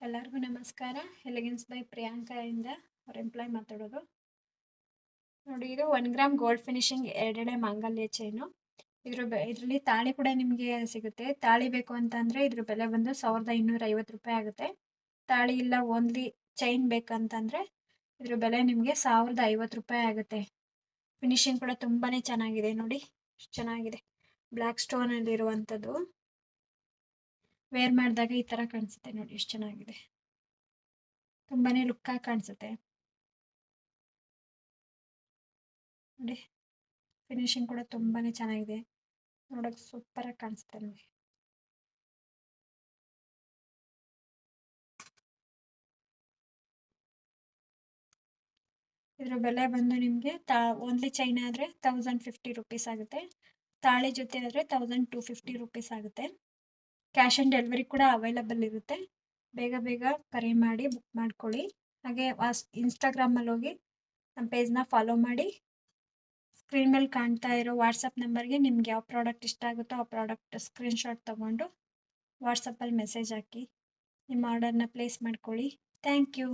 ಎಲ್ಲರಿಗೂ ನಮಸ್ಕಾರ. Elegance by Priyanka ಇಂದ ಅವ್ರ ಎಂಪ್ಲಾಯ್ ಮಾತಾಡೋದು. ನೋಡಿ, ಇದು 1 ಗ್ರಾಮ್ ಗೋಲ್ಡ್ ಫಿನಿಶಿಂಗ್ ಎರಡೆಳೆ ಮಾಂಗಲ್ಯ ಚೈನು. ಇದರಲ್ಲಿ ತಾಳಿ ಕೂಡ ನಿಮಗೆ ಸಿಗುತ್ತೆ. ತಾಳಿ ಬೇಕು ಅಂತಂದ್ರೆ ಇದ್ರ ಬೆಲೆ ಬಂದು 1250 ರೂಪಾಯಿ ಆಗುತ್ತೆ. ತಾಳಿ ಇಲ್ಲ ಓನ್ಲಿ ಚೈನ್ ಬೇಕಂತಂದ್ರೆ ಇದ್ರ ಬೆಲೆ ನಿಮಗೆ 1050 ರೂಪಾಯಿ ಆಗುತ್ತೆ. ಫಿನಿಶಿಂಗ್ ಕೂಡ ತುಂಬಾನೇ ಚೆನ್ನಾಗಿದೆ. ನೋಡಿ ಎಷ್ಟು ಚೆನ್ನಾಗಿದೆ, ಬ್ಲ್ಯಾಕ್ ಸ್ಟೋನ್ ಅಲ್ಲಿ ಇರುವಂತದ್ದು. ವೇರ್ ಮಾಡಿದಾಗ ಈ ತರ ಕಾಣಿಸುತ್ತೆ. ನೋಡಿ ಎಷ್ಟು ಚೆನ್ನಾಗಿದೆ, ತುಂಬಾನೇ ಲುಕ್ ಆಗಿ ಕಾಣಿಸುತ್ತೆ. ನೋಡಿ, ಫಿನಿಶಿಂಗ್ ಕೂಡ ತುಂಬಾನೇ ಚೆನ್ನಾಗಿದೆ, ನೋಡಕ್ ಸೂಪರ್ ಆಗಿ ಕಾಣಿಸುತ್ತೆ ನೋಡಿ. ಇದ್ರ ಬೆಲೆ ಬಂದು ನಿಮಗೆ ಓನ್ಲಿ ಚೈನ್ ಆದ್ರೆ 1050 ರೂಪೀಸ್ ಆಗುತ್ತೆ. ತಾಳಿ ಜೊತೆ ಆದ್ರೆ 1250 ರೂಪೀಸ್ ಆಗುತ್ತೆ. ಕ್ಯಾಶ್ ಆನ್ ಡೆಲಿವರಿ ಕೂಡ ಅವೈಲಬಲ್ ಇರುತ್ತೆ. ಬೇಗ ಬೇಗ ಕರೆ ಮಾಡಿ ಬುಕ್ ಮಾಡ್ಕೊಳ್ಳಿ. ಹಾಗೆ ಇನ್ಸ್ಟಾಗ್ರಾಮ್ ಅಲ್ಲಿ ಹೋಗಿ ನಮ್ಮ ಪೇಜ್ನ ಫಾಲೋ ಮಾಡಿ. ಸ್ಕ್ರೀನ್ ಮೇಲೆ ಕಾಣ್ತಾ ಇರೋ ವಾಟ್ಸಪ್ ನಂಬರ್ಗೆ ನಿಮ್ಗೆ ಯಾವ ಪ್ರಾಡಕ್ಟ್ ಇಷ್ಟ ಆಗುತ್ತೋ ಆ ಪ್ರಾಡಕ್ಟ್ ಸ್ಕ್ರೀನ್ಶಾಟ್ ತಗೊಂಡು ವಾಟ್ಸಪ್ಪಲ್ಲಿ ಮೆಸೇಜ್ ಹಾಕಿ ನಿಮ್ಮ ಆರ್ಡರ್ನ ಪ್ಲೇಸ್ ಮಾಡ್ಕೊಳ್ಳಿ. Thank you.